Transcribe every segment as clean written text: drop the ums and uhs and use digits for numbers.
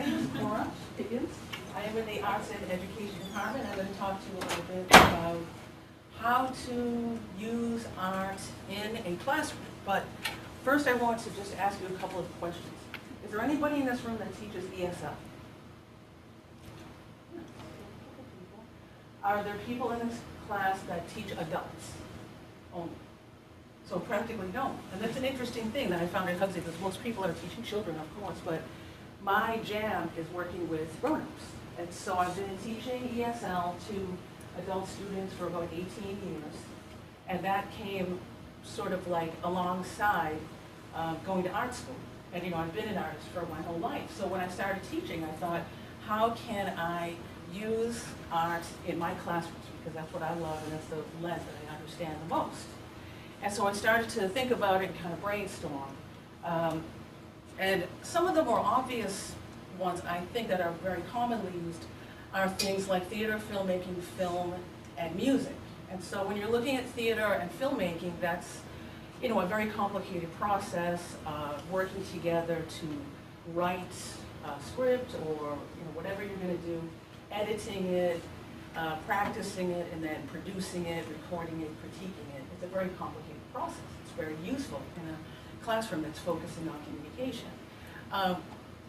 name is Cora Higgins. I am in the Arts and Education Department. I'm going to talk to you a little bit about how to use art in a classroom. But first I want to just ask you a couple of questions. Is there anybody in this room that teaches ESL? Are there people in this class that teach adults only? So practically no. And that's an interesting thing that I found at Huxley, because most people are teaching children, of course, but my jam is working with grown-ups. And so I've been teaching ESL to adult students for about 18 years. And that came sort of like alongside going to art school. And I've been an artist for my whole life. So when I started teaching, I thought, how can I use art in my classrooms? Because that's what I love, and that's the lens that I understand the most. And so I started to think about it and kind of brainstorm. And some of the more obvious ones I think that are very commonly used are things like theater, filmmaking, film, and music. And so when you're looking at theater and filmmaking, that's a very complicated process, working together to write a script or whatever you're going to do, editing it, practicing it, and then producing it, recording it, critiquing it. It's a very complicated process. It's very useful in a classroom that's focusing on communication.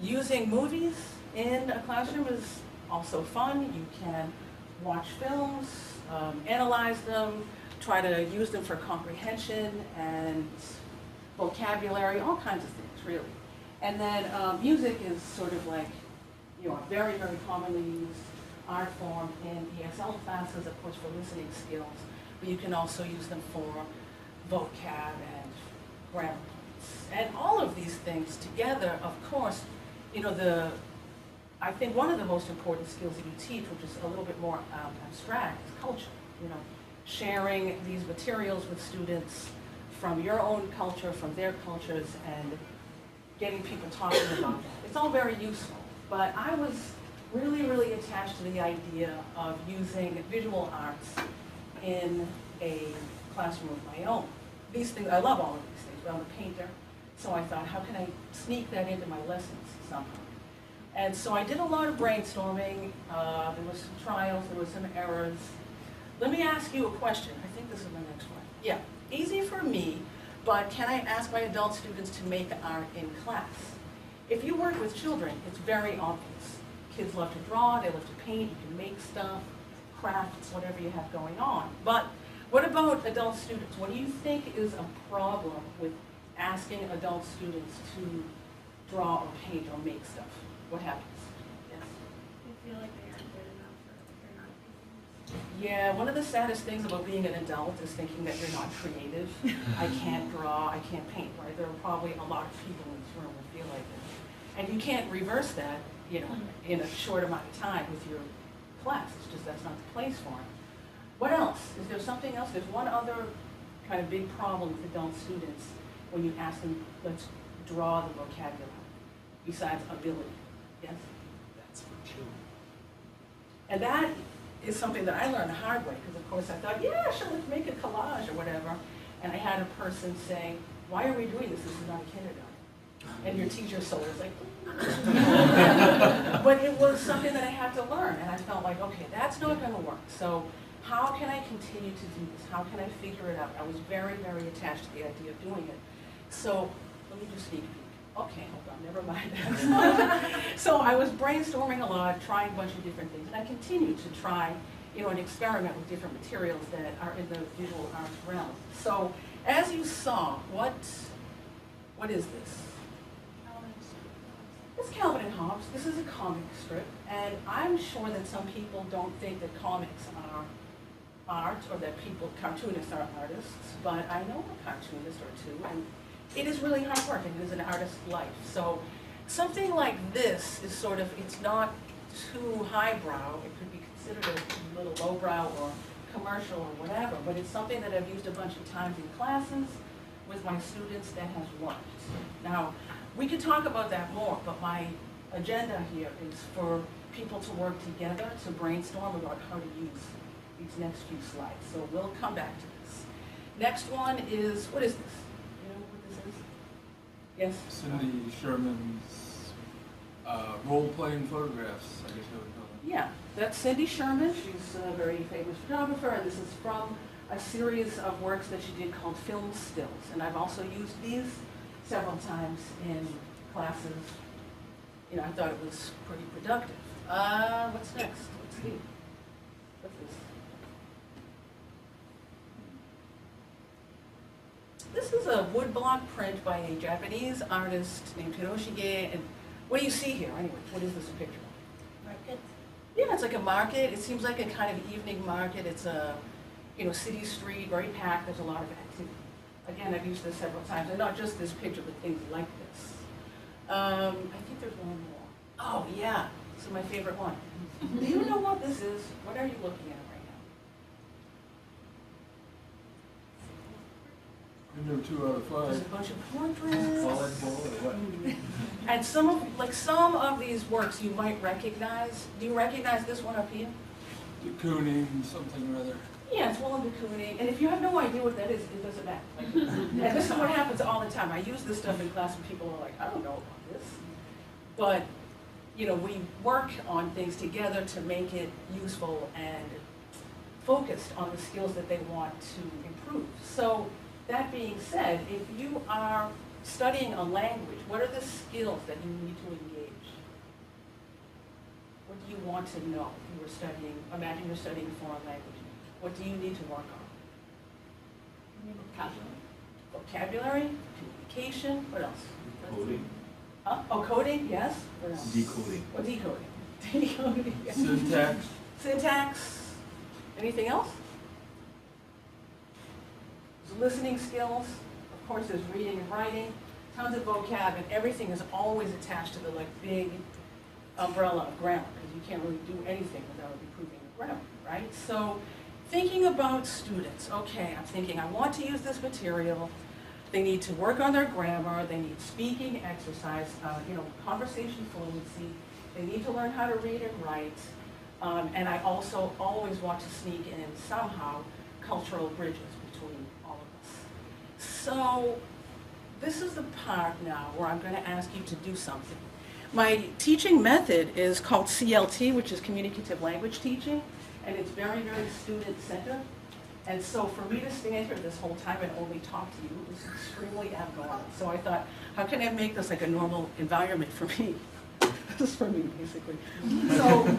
Using movies in a classroom is also fun. You can watch films, analyze them, try to use them for comprehension and vocabulary, all kinds of things, really. And then music is sort of like, a very, very commonly used art form in ESL classes, of course, for listening skills, but you can also use them for vocab and grammar points. And all of these things together, of course, I think one of the most important skills that you teach, which is a little bit more abstract, is culture. Sharing these materials with students from your own culture, from their cultures, and getting people talking about that. It's all very useful, but I was really, really attached to the idea of using visual arts in a classroom of my own. These things, I love all of these things, but I'm a painter, so I thought, how can I sneak that into my lessons somehow? And so I did a lot of brainstorming. There were some trials, there were some errors. Let me ask you a question. I think this is my next one. Yeah, easy for me, but can I ask my adult students to make art in class? If you work with children, it's very obvious. Kids love to draw, they love to paint, you can make stuff, crafts, whatever you have going on. But what about adult students? What do you think is a problem with asking adult students to draw or paint or make stuff? What happens? Yes? I feel like they aren't good enough or they're not. Yeah, one of the saddest things about being an adult is thinking that you're not creative. I can't draw, I can't paint, right? There are probably a lot of people in this room who feel like this. And you can't reverse that, in a short amount of time with your class. It's just that's not the place for it. What else? Is there something else? There's one other kind of big problem with adult students when you ask them, let's draw the vocabulary, besides ability. Yes? That's for children. And that is something that I learned the hard way, because of course I thought, yeah, sure, let's make a collage or whatever. And I had a person say, why are we doing this? This is not a kindergarten. And your teacher soul was like, but it was something that I had to learn, and I felt like, okay, that's not going to work. So how can I continue to do this? How can I figure it out? I was very, very attached to the idea of doing it. So let me just sneak peek. Okay, hold on, never mind that. So I was brainstorming a lot, trying a bunch of different things, and I continued to try, and experiment with different materials that are in the visual arts realm. So as you saw, what is this? It's Calvin and Hobbes. This is a comic strip, and I'm sure that some people don't think that comics are art, or that cartoonists are artists, but I know a cartoonist or two, and it is really hard work, and it is an artist's life. So something like this is sort of, it's not too highbrow. It could be considered a little lowbrow or commercial or whatever, but it's something that I've used a bunch of times in classes with my students that has worked. Now, we could talk about that more, but my agenda here is for people to work together to brainstorm about how to use these next few slides. So we'll come back to this. Next one is, what is this? You know what this is? Yes? Cindy Sherman's Role-playing photographs, I guess I would call them. Yeah, that's Cindy Sherman. She's a very famous photographer, and this is from a series of works that she did called Film Stills. And I've also used these several times in classes. You know, I thought it was pretty productive. What's next? Let's see. What's this? This is a woodblock print by a Japanese artist named Hiroshige. And what do you see here, anyway? What is this a picture of? Market. Yeah, it's like a market. It seems like a kind of evening market. It's a, you know, city street, very packed. There's a lot of activity. Again, I've used this several times, and not just this picture, but things like this. I think there's one more. Oh, yeah. This is my favorite one. Do you know what this is? What are you looking at right now? I know 2 out of 5. There's a bunch of portraits. Volleyball or what? And some of these works you might recognize. Do you recognize this one up here? De Kooning, something or other. Yeah, it's Willem de Kooning, and if you have no idea what that is, it doesn't matter. And this is what happens all the time. I use this stuff in class and people are like, I don't know about this. But, you know, we work on things together to make it useful and focused on the skills that they want to improve. So, that being said, if you are studying a language, what are the skills that you need to engage? What do you want to know if you were studying, imagine you're studying a foreign language. What do you need to work on? Vocabulary, communication, what else? Coding. Huh? Oh, coding, yes. What else? Decoding. Oh, decoding. Decoding, yes. Syntax. Syntax. Anything else? There's listening skills. Of course, there's reading and writing. Tons of vocab, and everything is always attached to the like big umbrella of grammar, because you can't really do anything without improving the grammar, right? So, thinking about students, okay, I'm thinking I want to use this material. They need to work on their grammar. They need speaking exercise, you know, conversation fluency. They need to learn how to read and write. And I also always want to sneak in somehow cultural bridges between all of us. So this is the part now where I'm going to ask you to do something. My teaching method is called CLT, which is Communicative Language Teaching, and it's very, very student-centered. And so for me to stand here this whole time and only talk to you is extremely abnormal. So I thought, how can I make this like a normal environment for me? This is for me, basically. So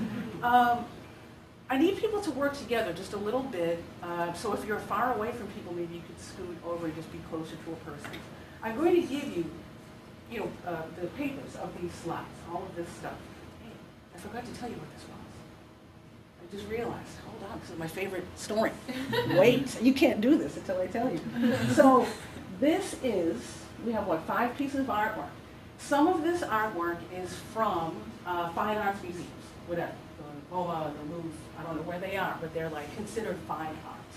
I need people to work together just a little bit. So if you're far away from people, maybe you could scoot over and just be closer to a person. I'm going to give you, the papers of these slides, all of this stuff. Hey, I forgot to tell you what this was. I just realized, hold on, this is my favorite story. Wait, you can't do this until I tell you. So this is, we have what, 5 pieces of artwork. Some of this artwork is from fine arts museums, whatever. The MoMA, the Louvre, I don't know where they are, but they're like considered fine arts.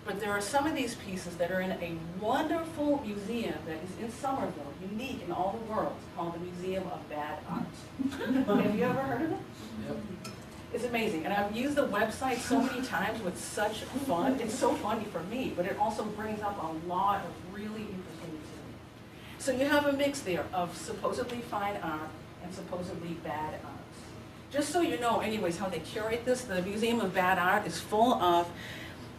But there are some of these pieces that are in a wonderful museum that is in Somerville, unique in all the world, called the Museum of Bad Art. Have you ever heard of it? Yep. It's amazing, and I've used the website so many times with such fun. It's so funny for me, but it also brings up a lot of really interesting material. So you have a mix there of supposedly fine art and supposedly bad art. Just so you know, anyways, how they curate this, the Museum of Bad Art is full of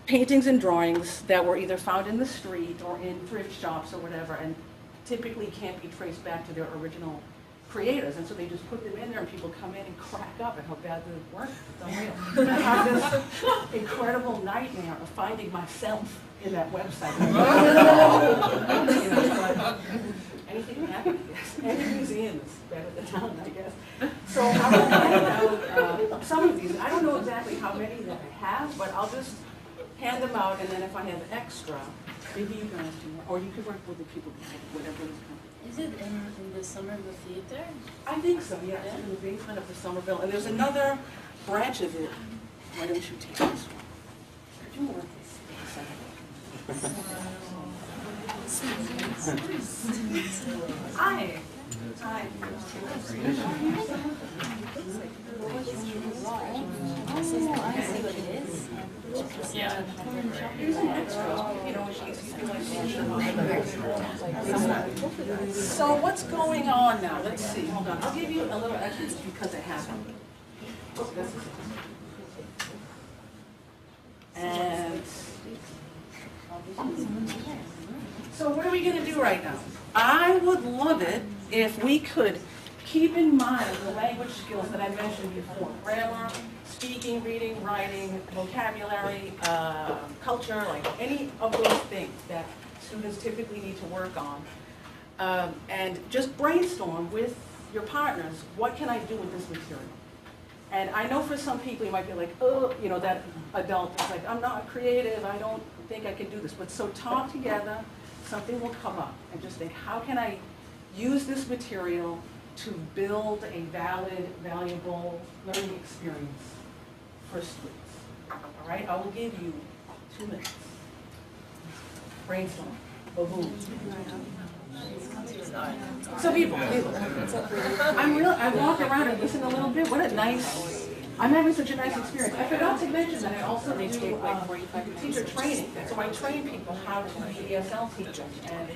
paintings and drawings that were either found in the street or in thrift shops or whatever, and typically can't be traced back to their original creators, and so they just put them in there and people come in and crack up at how bad the work is. It's unreal. I have this incredible nightmare of finding myself in that website. Anything can happen, I guess. Any museum is better than none, I guess. So I'm going to hand out some of these. I don't know exactly how many that I have, but I'll just hand them out, and then if I have extra, maybe you guys do, or you could work with the people behind it, whatever is coming. Is it in the Somerville Theater? I think so, yes, yeah. In the basement of the Somerville. And there's another branch of it. Why don't you take this one? Could you work this? Hi. Hi. I see what it is. Yeah. Here's an extra, you know, in case you feel like. So what's going on now? Let's see, hold on. I'll give you a little extra just because it happened. And so what are we gonna do right now? I would love it if we could keep in mind the language skills that I mentioned before. Grammar, speaking, reading, writing, vocabulary, culture, like any of those things that students typically need to work on. And just brainstorm with your partners, what can I do with this material? And I know for some people you might be like, oh, you know, that adult is like, I'm not creative, I don't think I can do this. But so talk together, something will come up, and just think, how can I use this material to build a valid, valuable learning experience for students? All right, I will give you 2 minutes. Brainstorm. Boom. So people, I walk around and listen a little bit. What a nice, I'm having such a nice experience. I forgot to mention that I also do teacher training. So I train people how to be ESL teachers. And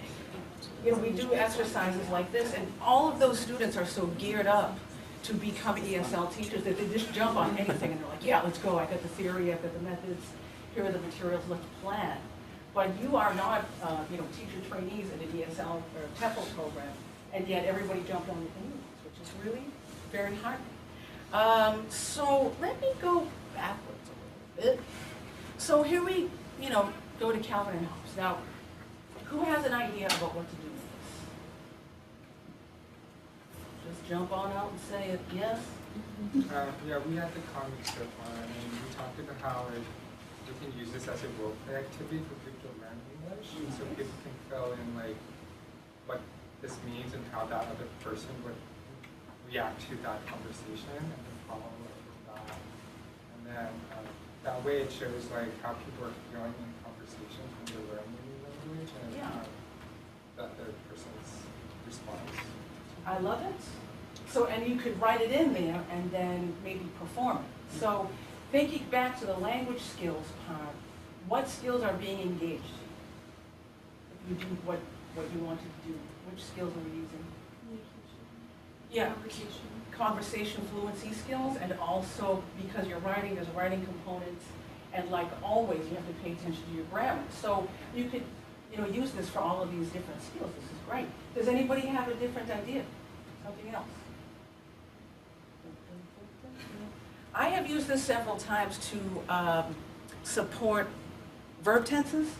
you know, we do exercises like this, and all of those students are so geared up to become ESL teachers that they just jump on anything and they're like, yeah, let's go. I got the theory, I've got the methods, here are the materials, let's plan. But you are not, you know, teacher trainees in an ESL or TEFL program, and yet everybody jumped on the English, which is really very heartening. So let me go backwards a little bit. So here we, you know, go to Calvin and Hobbes. Now, who has an idea about what to do with this? Just jump on out and say it, yes? Yeah, we had the comic strip one, and we talked about how we can use this as a role play activity for people to learn English, so people can fill in like what this means and how that other person would react to that conversation, and then follow up with that. And then that way it shows like how people are feeling in conversations when they're learning a new language, and that other person's response. I love it. So, and you could write it in there and then maybe perform it. So, thinking back to the language skills part, what skills are being engaged? If you do what you want to do, which skills are we using? Yeah, conversation fluency skills, and also because you're writing, there's writing components, and like always, you have to pay attention to your grammar. So you could, you know, use this for all of these different skills. This is great. Does anybody have a different idea? Something else? I have used this several times to support verb tenses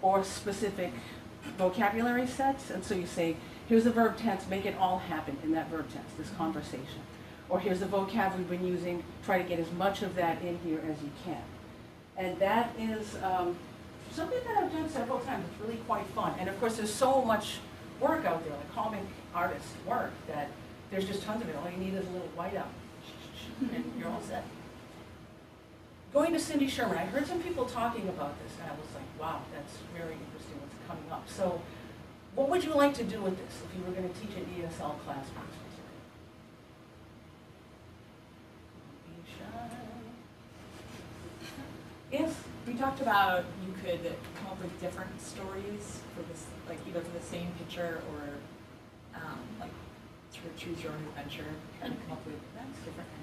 or specific vocabulary sets. And so you say, here's the verb tense, make it all happen in that verb tense, this conversation. Or here's the vocab we've been using, try to get as much of that in here as you can. And that is something that I've done several times. It's really quite fun. And of course, there's so much work out there, like comic artist work, that there's just tons of it. All you need is a little whiteout. And you're all set. Going to Cindy Sherman, I heard some people talking about this, and I was like, wow, that's very interesting what's coming up. So what would you like to do with this if you were going to teach an ESL class for this material? Be shy. Yes? We talked about you could come up with different stories for this, like either for the same picture or like sort of choose your own adventure, trying to come up with different ideas.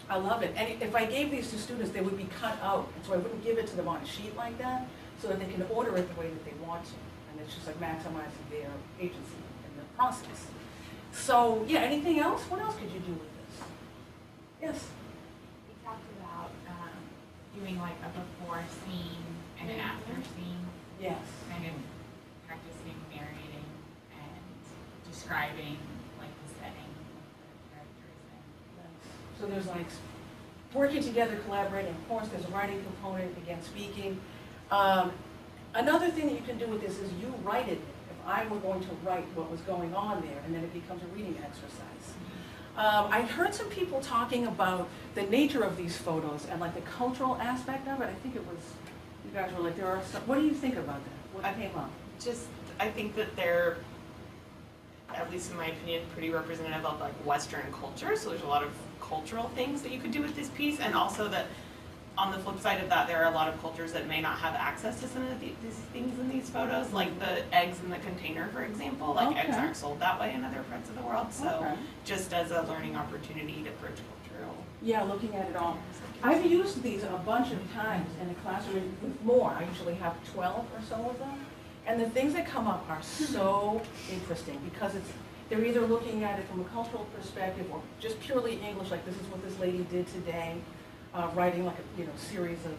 I love it. And if I gave these to students, they would be cut out. And so I wouldn't give it to them on a sheet like that, so that they can order it the way that they want to. And it's just like maximizing their agency in the process. So, yeah, anything else? What else could you do with this? Yes? We talked about doing like a before scene and an after scene. Yes. Kind of practicing narrating and describing like the setting the characters in. So there's like working together, collaborating. Of course, there's a writing component, again, speaking. Another thing that you can do with this is you write it. If I were going to write what was going on there, and then it becomes a reading exercise. I heard some people talking about the nature of these photos and like the cultural aspect of it. I think it was, you guys were like, there are some, what do you think about that? What came up? Just, I think that they're at least in my opinion, pretty representative of like Western culture. So there's a lot of cultural things that you could do with this piece, and also that on the flip side of that, there are a lot of cultures that may not have access to some of these things in these photos, like the eggs in the container, for example. Like eggs aren't sold that way in other parts of the world. So just as a learning opportunity to bridge cultural. Yeah, looking at it all. I've used these a bunch of times in the classroom, with more. I usually have 12 or so of them. And the things that come up are so interesting because they're either looking at it from a cultural perspective or just purely English, like this is what this lady did today. Writing like a series of,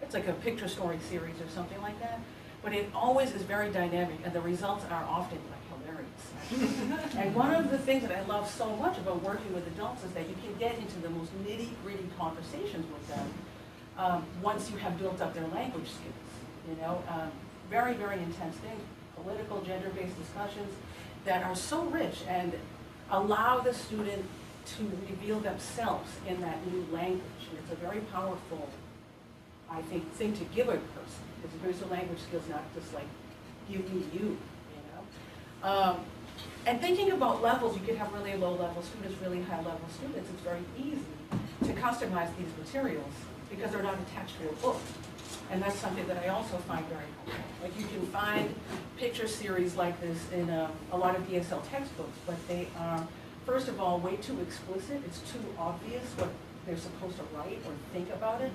it's like a picture story series or something like that. But it always is very dynamic and the results are often like hilarious. And one of the things that I love so much about working with adults is that you can get into the most nitty-gritty conversations with them once you have built up their language skills, very, very intense things, political, gender-based discussions that are so rich and allow the student to reveal themselves in that new language. And it's a very powerful, I think, thing to give a person, because it brings the language skills, not just like give me you, And thinking about levels, you could have really low-level students, really high-level students. It's very easy to customize these materials because they're not attached to a book. And that's something that I also find very helpful. Like you can find picture series like this in a lot of ESL textbooks, but they are, first of all, way too explicit. It's too obvious what they're supposed to write or think about it.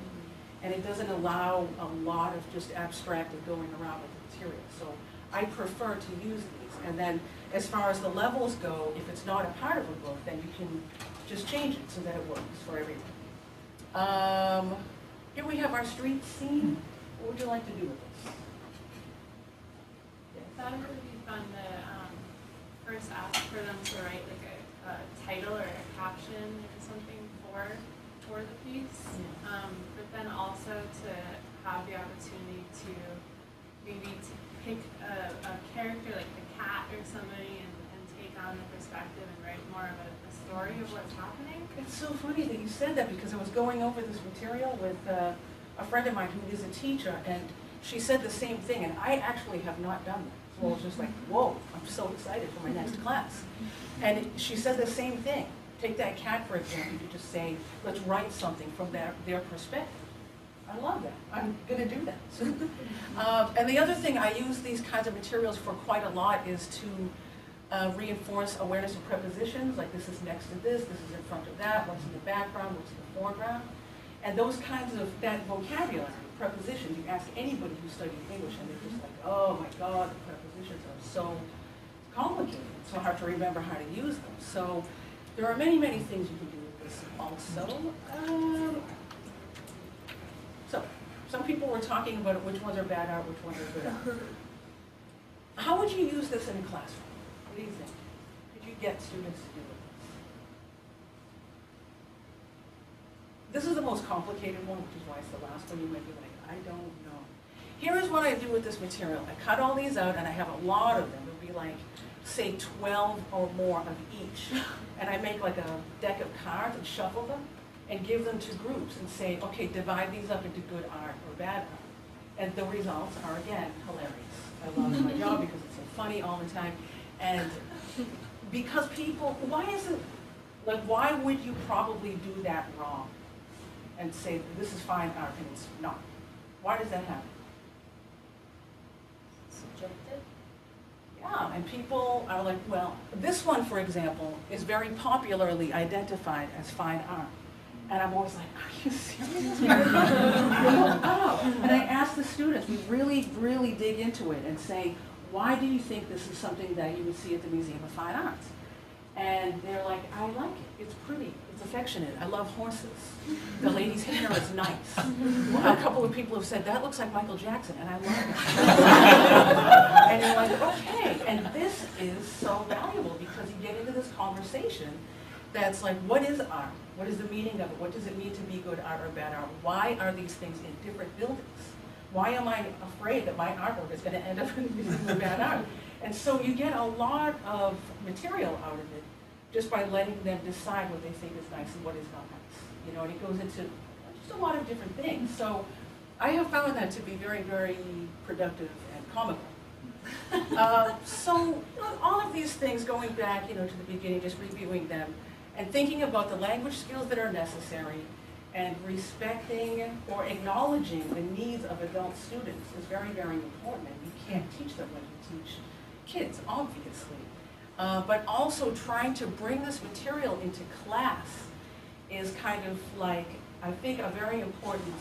And it doesn't allow a lot of just abstracted going around with the material. So I prefer to use these. And then as far as the levels go, if it's not a part of a book, then you can just change it so that it works for everyone. Here we have our street scene. What would you like to do with this? I thought it would be fun to first ask for them to write like a title or a caption or something for the piece, but then also to have the opportunity to maybe to pick a character like the cat or somebody and take on the perspective and write more of a story of what's happening. It's so funny that you said that because I was going over this material with a friend of mine who is a teacher, and she said the same thing, and I actually have not done that. So I was just like, whoa, I'm so excited for my next class. And she said the same thing. Take that cat, for example, you just say, let's write something from their perspective. I love that. I'm going to do that. And the other thing I use these kinds of materials for quite a lot is to reinforce awareness of prepositions, like this is next to this is in front of that, what's in the background, what's in the foreground. And those kinds of, that vocabulary, prepositions, you ask anybody who studies English and they're just like, oh my God, the prepositions are so complicated, it's so hard to remember how to use them. So there are many, many things you can do with this also. So some people were talking about which ones are bad art, which ones are good art. How would you use this in a classroom? What do you think? Could you get students to do it? This is the most complicated one, which is why it's the last one. You might be like, I don't know. Here is what I do with this material. I cut all these out, and I have a lot of them. It would be like, say, 12 or more of each. And I make like a deck of cards and shuffle them and give them to groups and say, okay, divide these up into good art or bad art. And the results are, again, hilarious. I love my job because it's so funny all the time. And because people, why would you probably do that wrong and say this is fine art and it's not? Why does that happen? Subjective? Yeah, and people are like, well, this one, for example, is very popularly identified as fine art. And I'm always like, are you serious? And I ask the students, we really, really dig into it and say, why do you think this is something that you would see at the Museum of Fine Arts? And they're like, I like it. It's pretty. It's affectionate. I love horses. The lady's hair is nice. A couple of people have said, that looks like Michael Jackson, and I love it. And you're like, okay. And this is so valuable because you get into this conversation that's like, what is art? What is the meaning of it? What does it mean to be good art or bad art? Why are these things in different buildings? Why am I afraid that my artwork is going to end up in the Museum of Bad Art? And so you get a lot of material out of it just by letting them decide what they think is nice and what is not nice. And it goes into just a lot of different things. So I have found that to be very, very productive and comical So all of these things, going back, to the beginning, just reviewing them, and thinking about the language skills that are necessary, and respecting or acknowledging the needs of adult students is very, very important. And you can't teach them like you teach kids, obviously. But also trying to bring this material into class is kind of like, I think, a very important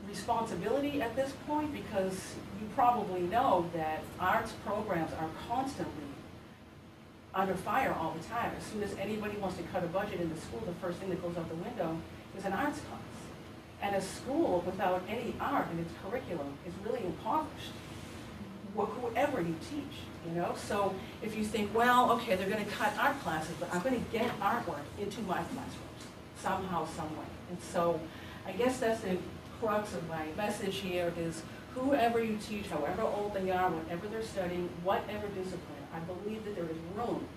responsibility at this point, because you probably know that arts programs are constantly under fire all the time. As soon as anybody wants to cut a budget in the school, the first thing that goes out the window is an arts class. And a school without any art in its curriculum is really impoverished, whoever you teach, So if you think, well, okay, they're going to cut art classes, but I'm going to get artwork into my classrooms somehow, some way. And so I guess that's the crux of my message here is whoever you teach, however old they are, whatever they're studying, whatever discipline, I believe that there is room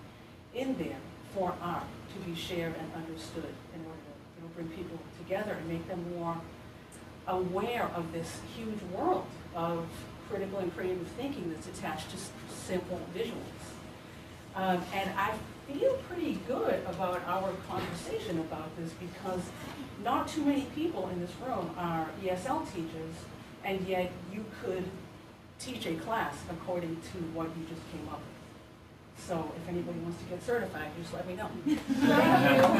in there for art to be shared and understood in order to bring people together and make them more aware of this huge world of critical and creative thinking that's attached to simple visuals. And I feel pretty good about our conversation about this because not too many people in this room are ESL teachers, and yet you could teach a class according to what you just came up with. So if anybody wants to get certified, just let me know. Thank you.